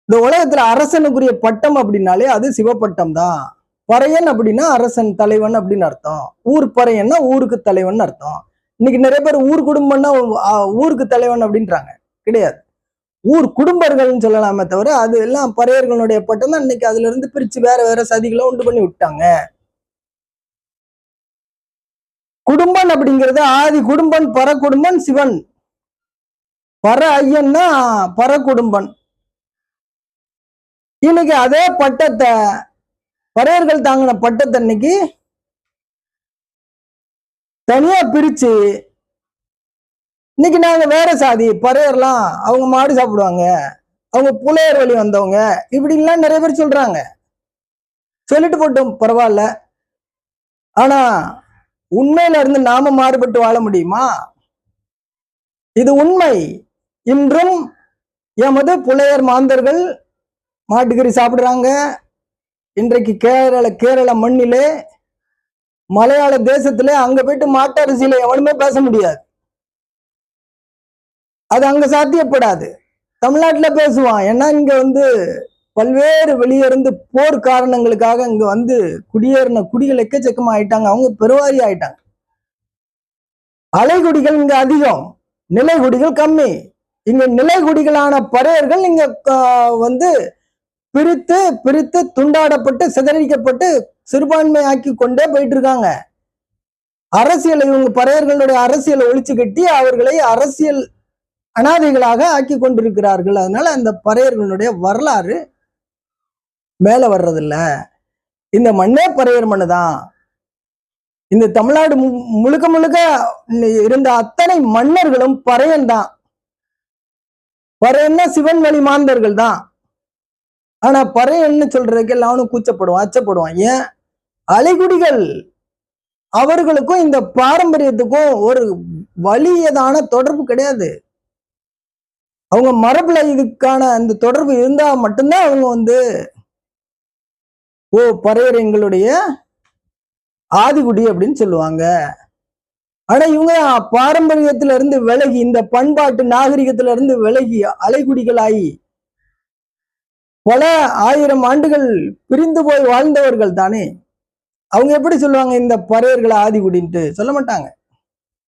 இந்த உலகத்துல அரசனுக்குரிய பட்டம் அப்படின்னாலே அது சிவப்பட்டம் தான். பறையன் அப்படின்னா அரசன் தலைவன் அப்படின்னு அர்த்தம். ஊர் பறையன்னா ஊருக்கு தலைவன் அர்த்தம். இன்னைக்கு நிறைய பேர் ஊர் குடும்பம்னா ஊருக்கு தலைவன் அப்படின்றாங்க. கிடையாது. ஊர் குடும்பர்கள்னு சொல்லலாமே தவிர அது எல்லாம் பறையர்களுடைய பட்டம் தான். இன்னைக்கு அதுல இருந்து பிரிச்சு வேற வேற சதிகளை உண்டு பண்ணி விட்டாங்க. குடும்பன் அப்படிங்கிறது ஆதி குடும்பன், பர குடும்பன், சிவன். பர ஐயன்னா பர குடும்பன். இன்னைக்கு அதே பட்டத்தை பறையர்கள் தாங்கின பட்டத்தை இன்னைக்கு தனியா பிரிச்சு இன்னைக்கு நாங்க வேற சாதி பறையர்லாம் அவங்க மாடு சாப்பிடுவாங்க, அவங்க புலையர் வழி வந்தவங்க, இப்படிலாம் நிறைய பேர் சொல்றாங்க. சொல்லிட்டு போட்டோம், பரவாயில்ல. ஆனா உண்மையில இருந்து நாம மாறுபட்டு வாழ முடியுமா? இது உண்மை. இன்றும் எமது புலையர் மாந்தர்கள் மாட்டுக்கறி சாப்பிடுறாங்க. இன்றைக்கு கேரள மண்ணிலே மலையாள தேசத்திலே அங்க போயிட்டு மாட்டரசியில எவனுமே பேச முடியாது. அது அங்க சாத்தியப்படாது. தமிழ்நாட்டுல பேசுவான். ஏன்னா இங்க பல்வேறு வெளியிருந்து போர் காரணங்களுக்காக இங்க குடியேறின குடிகள் எக்கச்சக்கமா ஆயிட்டாங்க. அவங்க பெருவாரி ஆயிட்டாங்க. அலைகுடிகள் இங்க அதிகம், நிலைகுடிகள் கம்மி. இங்க நிலைகுடிகளான பறையர்கள் இங்க பிரித்து பிரித்து துண்டாடப்பட்டு சிதறடிக்கப்பட்டு சிறுபான்மை ஆக்கி கொண்டே போயிட்டு இருக்காங்க. அரசியலை இவங்க பறையர்களுடைய அரசியலை ஒழிச்சு கட்டி அவர்களை அரசியல் அனாதைகளாக ஆக்கி கொண்டிருக்கிறார்கள். அதனால அந்த பறையர்களுடைய வரலாறு மேல வர்றதில்ல. இந்த மண்ணே பறையர் மண்ணு தான். இந்த தமிழ்நாடு முழுக்க முழுக்க இருந்த அத்தனை மன்னர்களும் பறையன் தான். பறையன்னா சிவன் வழி மாந்தர்கள் தான். ஆனா பறையன்னு சொல்றதுக்கு எல்லாரும் கூச்சப்படுவான், அச்சப்படுவான். ஏன்? அலைகுடிகள் அவர்களுக்கும் இந்த பாரம்பரியத்துக்கும் ஒரு வலியதான தொடர்பு கிடையாது. அவங்க மரபுல இதுக்கான அந்த தொடர்பு இருந்தா மட்டும்தான் அவங்க பறையர் எங்களுடைய ஆதிகுடி அப்படின்னு சொல்லுவாங்க. ஆனா இவங்க பாரம்பரியத்துல இருந்து விலகி, இந்த பண்பாட்டு நாகரிகத்துல இருந்து விலகி அலைகுடிகள் ஆகி பல ஆயிரம் ஆண்டுகள் பிரிந்து போய் வாழ்ந்தவர்கள் தானே. அவங்க எப்படி சொல்லுவாங்க இந்த பறையர்களை ஆதிகுடின்ட்டு? சொல்ல மாட்டாங்க.